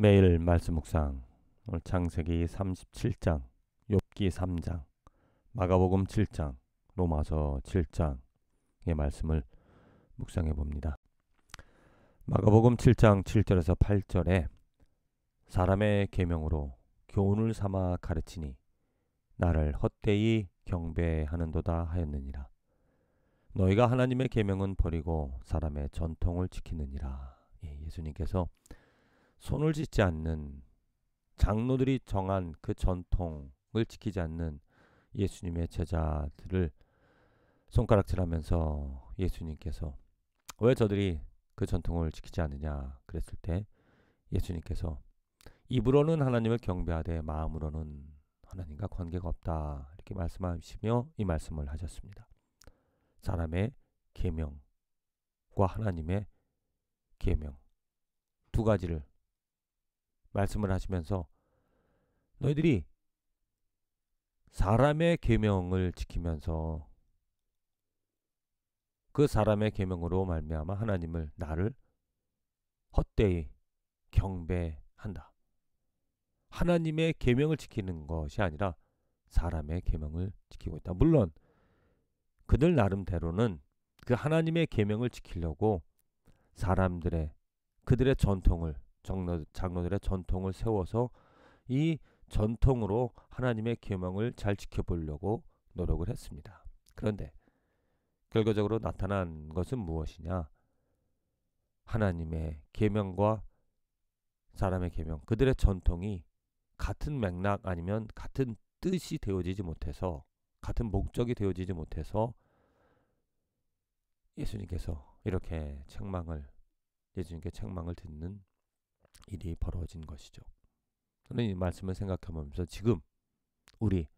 매일 말씀 묵상. 오늘 창세기 37장, 욥기 3장, 마가복음 7장, 로마서 7장의 말씀을 묵상해 봅니다. 마가복음 7장 7절에서 8절에 사람의 계명으로 교훈을 삼아 가르치니 나를 헛되이 경배하는도다 하였느니라. 너희가 하나님의 계명은 버리고 사람의 전통을 지키느니라. 예수님께서 손을 씻지 않는 장로들이 정한 그 전통을 지키지 않는 예수님의 제자들을 손가락질하면서 예수님께서 왜 저들이 그 전통을 지키지 않느냐 그랬을 때 예수님께서 입으로는 하나님을 경배하되 마음으로는 하나님과 관계가 없다 이렇게 말씀하시며 이 말씀을 하셨습니다. 사람의 계명과 하나님의 계명 두 가지를 말씀을 하시면서 너희들이 사람의 계명을 지키면서 그 사람의 계명으로 말미암아 하나님을 나를 헛되이 경배한다. 하나님의 계명을 지키는 것이 아니라 사람의 계명을 지키고 있다. 물론 그들 나름대로는 그 하나님의 계명을 지키려고 그들의 전통을 장로들의 전통을 세워서 이 전통으로 하나님의 계명을 잘 지켜보려고 노력을 했습니다. 그런데 결과적으로 나타난 것은 무엇이냐? 하나님의 계명과 사람의 계명, 그들의 전통이 같은 맥락 아니면 같은 뜻이 되어지지 못해서, 같은 목적이 되어지지 못해서 예수님께 책망을 듣는 일이 벌어진 것이죠. 저는 이 말씀을 생각해보면서 지금 우리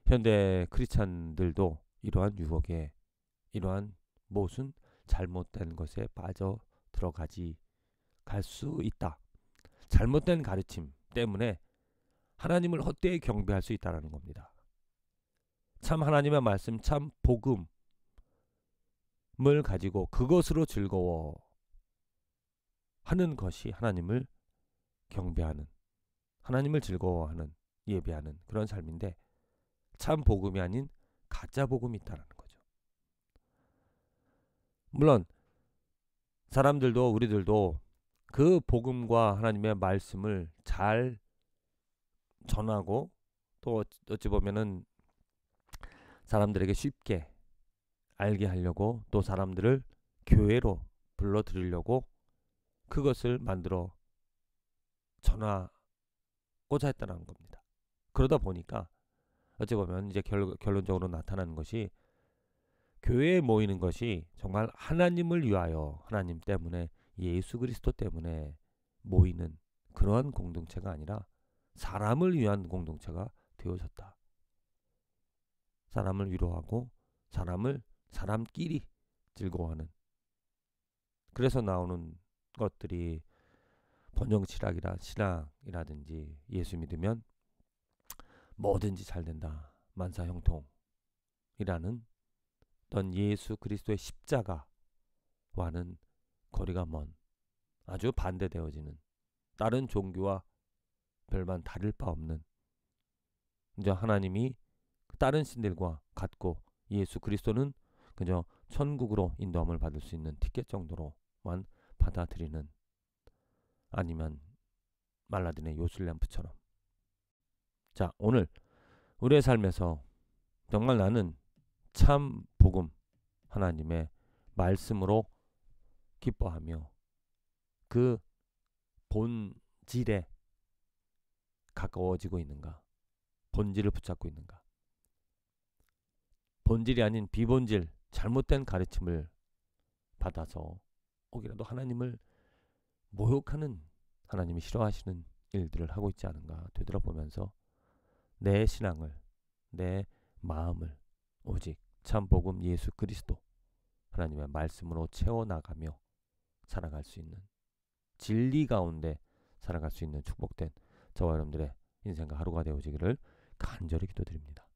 현대 크리스찬들도 이러한 유혹에, 이러한 무슨 잘못된 것에 빠져 갈 수 있다. 잘못된 가르침 때문에 하나님을 헛되이 경배할 수 있다는 겁니다. 참 하나님의 말씀, 참 복음을 가지고 그것으로 즐거워하는 것이 하나님을 경배하는, 하나님을 즐거워하는, 예배하는 그런 삶인데 참 복음이 아닌 가짜 복음이 있다는 거죠. 물론 우리들도 그 복음과 하나님의 말씀을 잘 전하고 또 어찌 보면은 사람들에게 쉽게 알게 하려고 또 사람들을 교회로 불러들이려고 그것을 만들어 전하고자 했다는 겁니다. 그러다 보니까 어찌 보면 이제 결론적으로 나타나는 것이 교회에 모이는 것이 정말 하나님을 위하여, 하나님 때문에, 예수 그리스도 때문에 모이는 그러한 공동체가 아니라 사람을 위한 공동체가 되어졌다. 사람을 위로하고 사람끼리 즐거워하는, 그래서 나오는 것들이 신앙이라든지 예수 믿으면 뭐든지 잘 된다, 만사형통이라는 어떤 예수 그리스도의 십자가와는 거리가 먼, 아주 반대되어지는, 다른 종교와 별반 다를 바 없는, 이제 하나님이 다른 신들과 같고 예수 그리스도는 그저 천국으로 인도함을 받을 수 있는 티켓 정도로만 받아들이는, 아니면 말라딘의 요술램프처럼. 자, 오늘 우리의 삶에서 정말 나는 참 복음, 하나님의 말씀으로 기뻐하며 그 본질에 가까워지고 있는가? 본질을 붙잡고 있는가? 본질이 아닌 비본질, 잘못된 가르침을 받아서 혹이라도 하나님을 모욕하는, 하나님이 싫어하시는 일들을 하고 있지 않은가 되돌아보면서 내 신앙을, 내 마음을 오직 참 복음 예수 그리스도 하나님의 말씀으로 채워나가며 살아갈 수 있는, 진리 가운데 살아갈 수 있는 축복된 저와 여러분들의 인생과 하루가 되어지기를 간절히 기도드립니다.